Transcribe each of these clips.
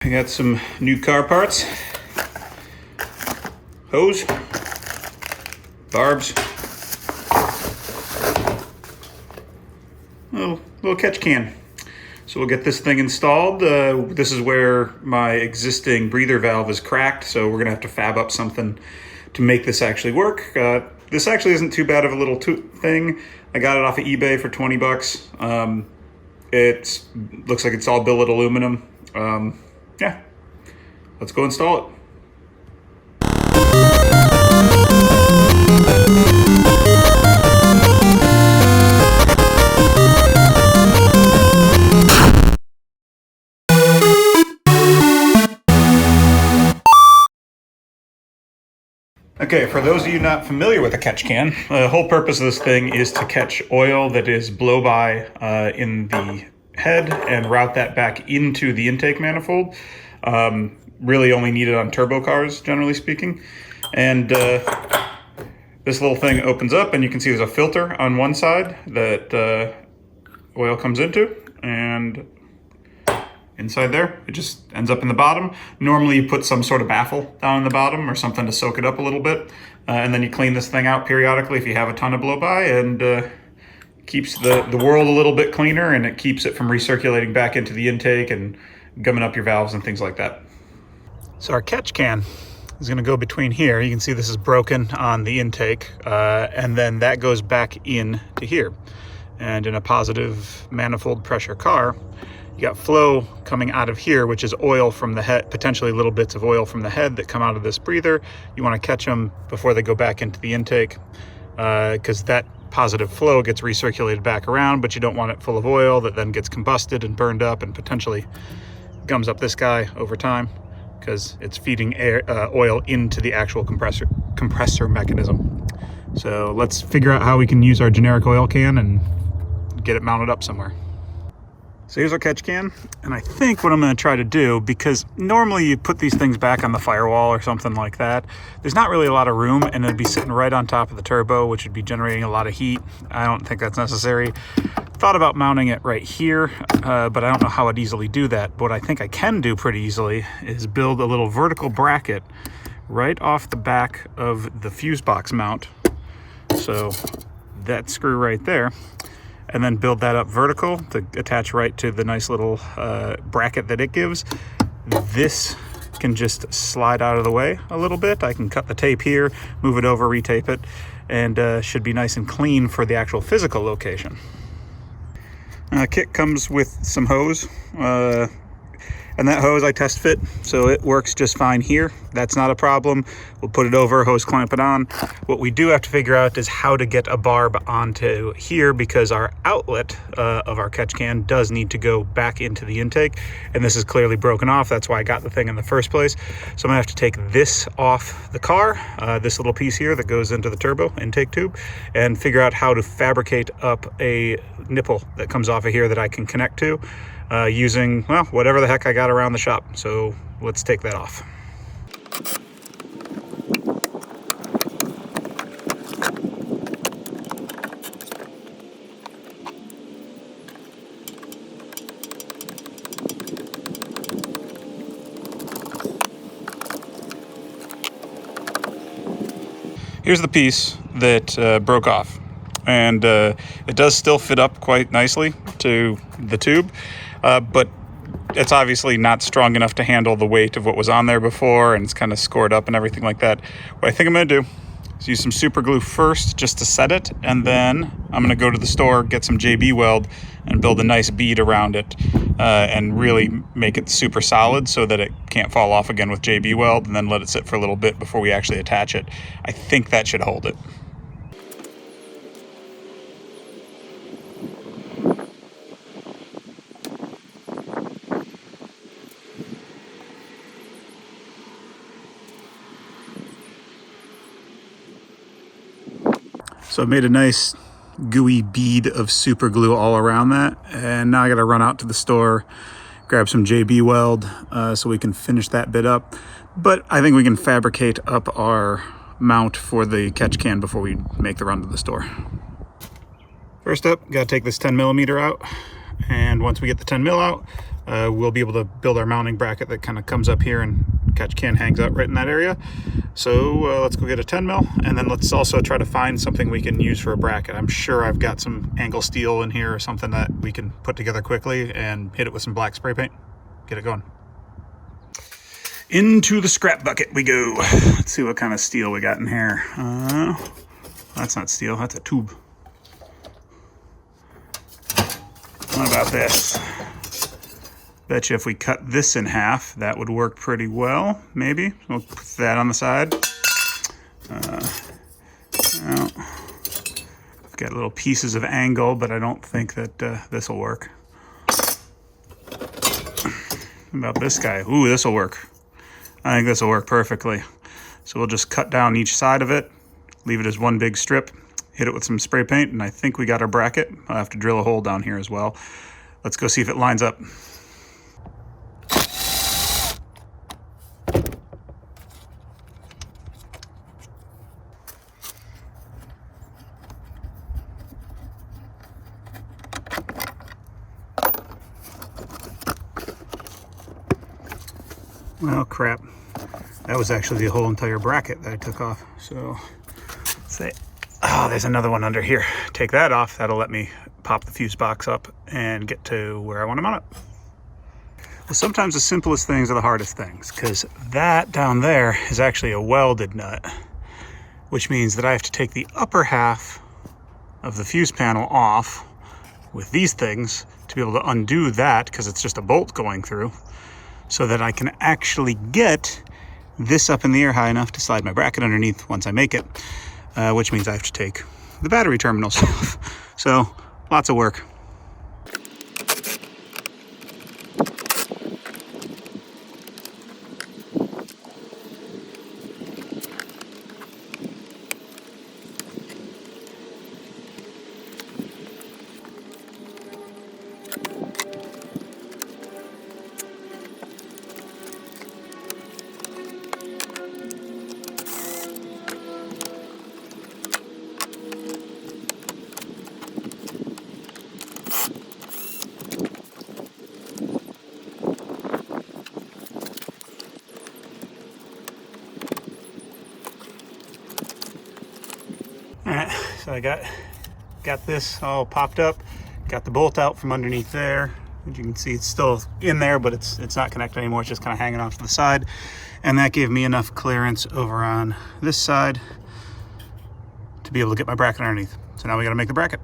I got some new car parts, hose, barbs, little catch can. So we'll get this thing installed. This is where my existing breather valve is cracked, so we're gonna have to fab up something to make this actually work. This actually isn't too bad of a little thing. I got it off of eBay for 20 bucks. It looks like it's all billet aluminum. Yeah, let's go install it. Okay, for those of you not familiar with a catch can, the whole purpose of this thing is to catch oil that is blow by in the head and route that back into the intake manifold. Really only needed on turbo cars, generally speaking. And this little thing opens up and you can see there's a filter on one side that oil comes into, and inside there, it just ends up in the bottom. Normally you put some sort of baffle down in the bottom or something to soak it up a little bit. And then you clean this thing out periodically if you have a ton of blow by, and keeps the world a little bit cleaner, and it keeps it from recirculating back into the intake and gumming up your valves and things like that. So our catch can is gonna go between here. You can see this is broken on the intake, and then that goes back in to here. And in a positive manifold pressure car, you got flow coming out of here, which is oil from the head, potentially little bits of oil from the head that come out of this breather. You want to catch them before they go back into the intake, because that positive flow gets recirculated back around, but you don't want it full of oil that then gets combusted and burned up and potentially gums up this guy over time, because it's feeding oil into the actual compressor mechanism. So let's figure out how we can use our generic oil can and get it mounted up somewhere. So here's our catch can, and I think what I'm going to try to do, because normally you put these things back on the firewall or something like that, there's not really a lot of room, and it'd be sitting right on top of the turbo, which would be generating a lot of heat. I don't think that's necessary. Thought about mounting it right here, but I don't know how I'd easily do that. But what I think I can do pretty easily is build a little vertical bracket right off the back of the fuse box mount. So that screw right there, and then build that up vertical to attach right to the nice little bracket that it gives. This can just slide out of the way a little bit. I can cut the tape here, move it over, retape it, and should be nice and clean for the actual physical location. Kit comes with some hose, and that hose I test fit, so it works just fine here. That's not a problem. We'll put it over, hose clamp it on. What we do have to figure out is how to get a barb onto here, because our outlet of our catch can does need to go back into the intake, and this is clearly broken off. That's why I got the thing in the first place. So I'm gonna have to take this off the car, this little piece here that goes into the turbo intake tube, and figure out how to fabricate up a nipple that comes off of here that I can connect to, using, well, whatever the heck I got around the shop. So let's take that off. Here's the piece that broke off, and it does still fit up quite nicely to the tube, but it's obviously not strong enough to handle the weight of what was on there before, and it's kind of scored up and everything like that. What I think I'm going to do is use some super glue first just to set it, and then I'm going to go to the store, get some JB weld, and build a nice bead around it, and really make it super solid so that it can't fall off again with JB weld, and then let it sit for a little bit before we actually attach it. I think that should hold it. So I made a nice gooey bead of super glue all around that, and now I got to run out to the store, grab some JB weld so we can finish that bit up. But I think we can fabricate up our mount for the catch can before we make the run to the store. First up, got to take this 10 millimeter out, and once we get the 10 mil out, we'll be able to build our mounting bracket that kind of comes up here and catch can hangs out right in that area. So let's go get a 10 mil, and then let's also try to find something we can use for a bracket. I'm sure I've got some angle steel in here or something that we can put together quickly and hit it with some black spray paint. Get it going. Into the scrap bucket we go. Let's see what kind of steel we got in here. That's not steel, that's a tube. What about this? Bet you if we cut this in half, that would work pretty well, maybe. We'll put that on the side. Well, I've got little pieces of angle, but I don't think that this will work. What about this guy? Ooh, this will work. I think this will work perfectly. So we'll just cut down each side of it, leave it as one big strip, hit it with some spray paint, and I think we got our bracket. I'll have to drill a hole down here as well. Let's go see if it lines up. Well, crap. That was actually the whole entire bracket that I took off. So, let's say, oh, there's another one under here. Take that off. That'll let me pop the fuse box up and get to where I want to mount it. Well, sometimes the simplest things are the hardest things, because that down there is actually a welded nut, which means that I have to take the upper half of the fuse panel off with these things to be able to undo that, because it's just a bolt going through, so that I can actually get this up in the air high enough to slide my bracket underneath once I make it, which means I have to take the battery terminals off. So lots of work. Alright, so I got this all popped up, got the bolt out from underneath there. As you can see, it's still in there, but it's not connected anymore. It's just kind of hanging off to the side. And that gave me enough clearance over on this side to be able to get my bracket underneath. So now we got to make the bracket.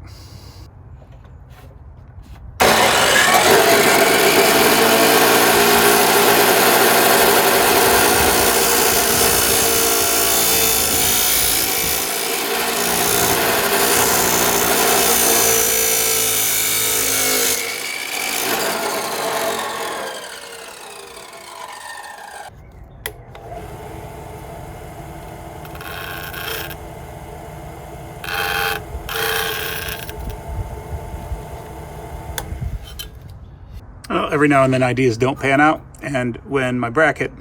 Well, every now and then ideas don't pan out, and when my bracket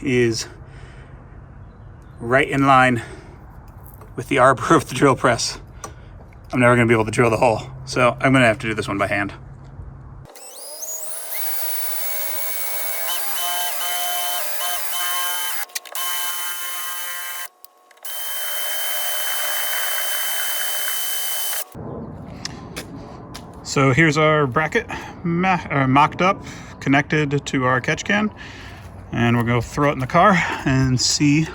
is right in line with the arbor of the drill press, I'm never going to be able to drill the hole. So I'm going to have to do this one by hand. So here's our bracket mocked up, connected to our catch can, and we're going to throw it in the car and see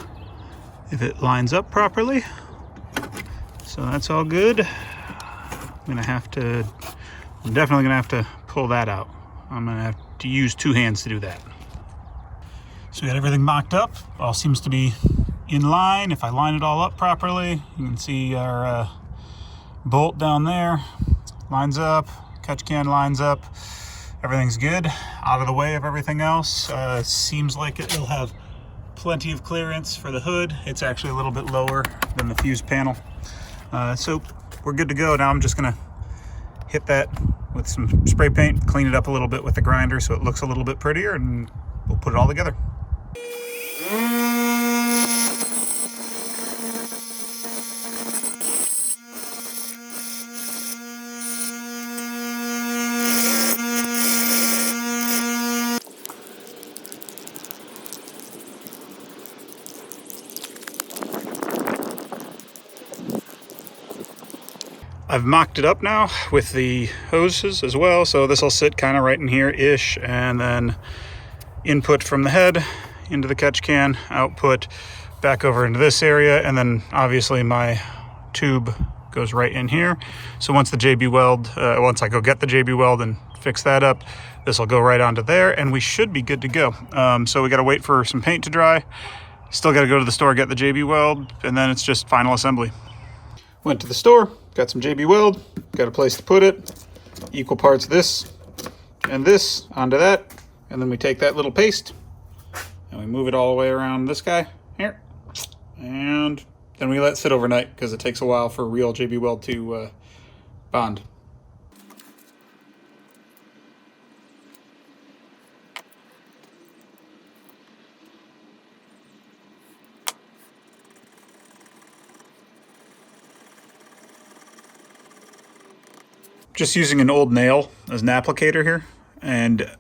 if it lines up properly. So that's all good. I'm definitely going to have to pull that out. I'm going to have to use two hands to do that. So we got everything mocked up. All seems to be in line. If I line it all up properly, you can see our bolt down there. Lines up, catch can lines up, everything's good. Out of the way of everything else. Seems like it'll have plenty of clearance for the hood. It's actually a little bit lower than the fuse panel. So we're good to go. Now I'm just gonna hit that with some spray paint, clean it up a little bit with the grinder so it looks a little bit prettier, and we'll put it all together. I've mocked it up now with the hoses as well, so this will sit kind of right in here-ish, and then input from the head into the catch can, output back over into this area, and then obviously my tube goes right in here. So once the JB Weld, once I go get the JB Weld and fix that up, this will go right onto there, and we should be good to go. So we got to wait for some paint to dry. Still got to go to the store, get the JB Weld, and then it's just final assembly. Went to the store, got some JB Weld, got a place to put it, equal parts this and this onto that, and then we take that little paste and we move it all the way around this guy here, and then we let it sit overnight because it takes a while for real JB Weld to bond. Just using an old nail as an applicator here and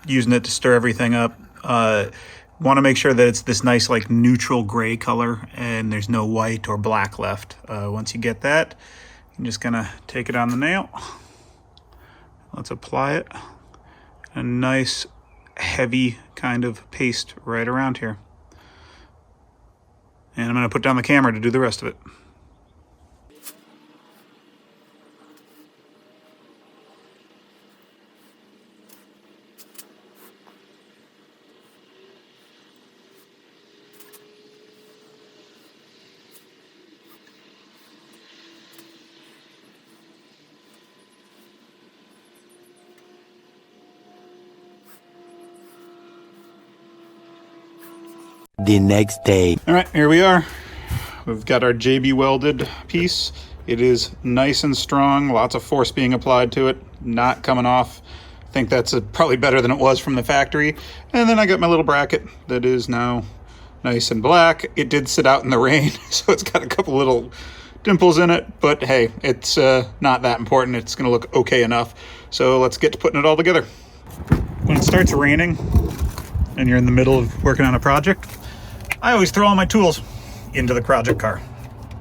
using it to stir everything up. Want to make sure that it's this nice like neutral gray color and there's no white or black left. Once you get that, I'm just gonna take it on the nail. Let's apply it. A nice heavy kind of paste right around here. And I'm gonna put down the camera to do the rest of it. The next day. All right, here we are. We've got our JB welded piece. It is nice and strong, lots of force being applied to it, not coming off. I think that's probably better than it was from the factory. And then I got my little bracket that is now nice and black. It did sit out in the rain, so it's got a couple little dimples in it, but hey, it's not that important. It's gonna look okay enough. So let's get to putting it all together. When it starts raining and you're in the middle of working on a project, I always throw all my tools into the project car.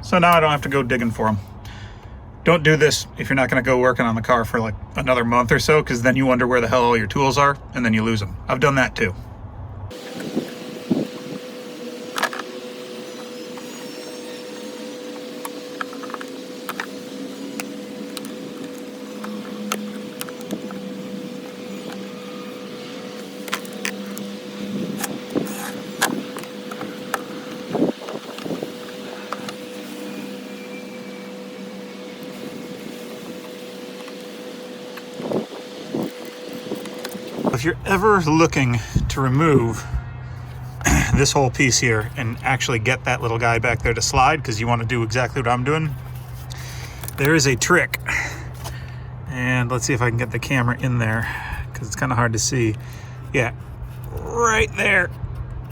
So now I don't have to go digging for them. Don't do this if you're not gonna go working on the car for like another month or so, because then you wonder where the hell all your tools are and then you lose them. I've done that too. If you're ever looking to remove this whole piece here and actually get that little guy back there to slide, because you want to do exactly what I'm doing, there is a trick. And let's see if I can get the camera in there, because it's kind of hard to see. Yeah, right there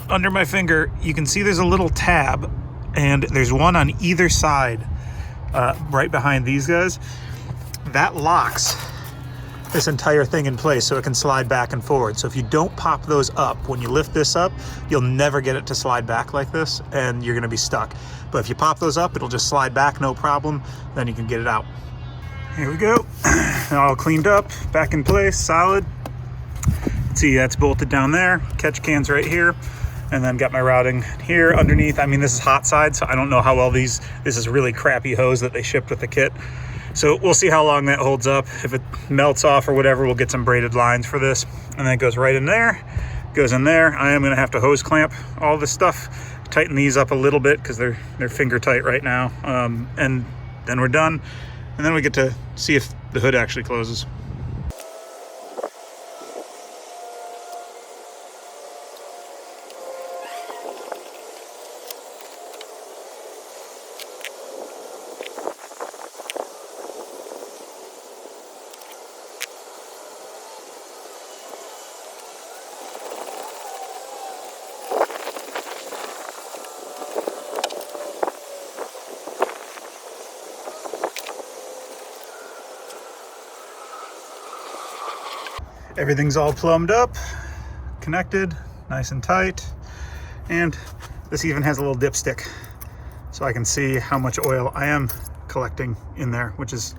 under my finger, you can see there's a little tab, and there's one on either side, right behind these guys. That locks this entire thing in place so it can slide back and forward. So if you don't pop those up, when you lift this up, you'll never get it to slide back like this, and you're gonna be stuck. But if you pop those up, it'll just slide back, no problem. Then you can get it out. Here we go. All cleaned up, back in place, solid. See, that's bolted down there. Catch can's right here. And then got my routing here underneath. I mean, this is hot side, so I don't know how well this is really crappy hose that they shipped with the kit. So we'll see how long that holds up. If it melts off or whatever, we'll get some braided lines for this. And then it goes right in there, goes in there. I am gonna have to hose clamp all this stuff, tighten these up a little bit because they're finger tight right now. And then we're done. And then we get to see if the hood actually closes. Everything's all plumbed up, connected, nice and tight. And this even has a little dipstick so I can see how much oil I am collecting in there, which is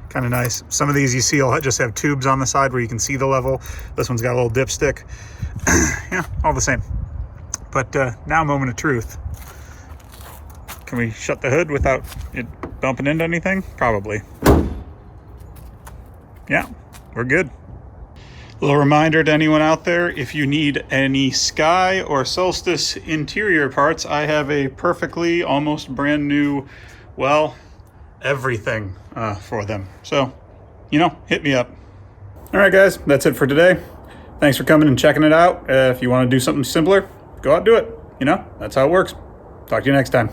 kind of nice. Some of these you see will just have tubes on the side where you can see the level. This one's got a little dipstick. Yeah, all the same. But now, moment of truth. Can we shut the hood without it bumping into anything? Probably. Yeah, we're good. A little reminder to anyone out there, if you need any Sky or Solstice interior parts, I have a perfectly, almost brand new, well, everything for them. So, hit me up. All right, guys, that's it for today. Thanks for coming and checking it out. If you want to do something simpler, go out and do it. That's how it works. Talk to you next time.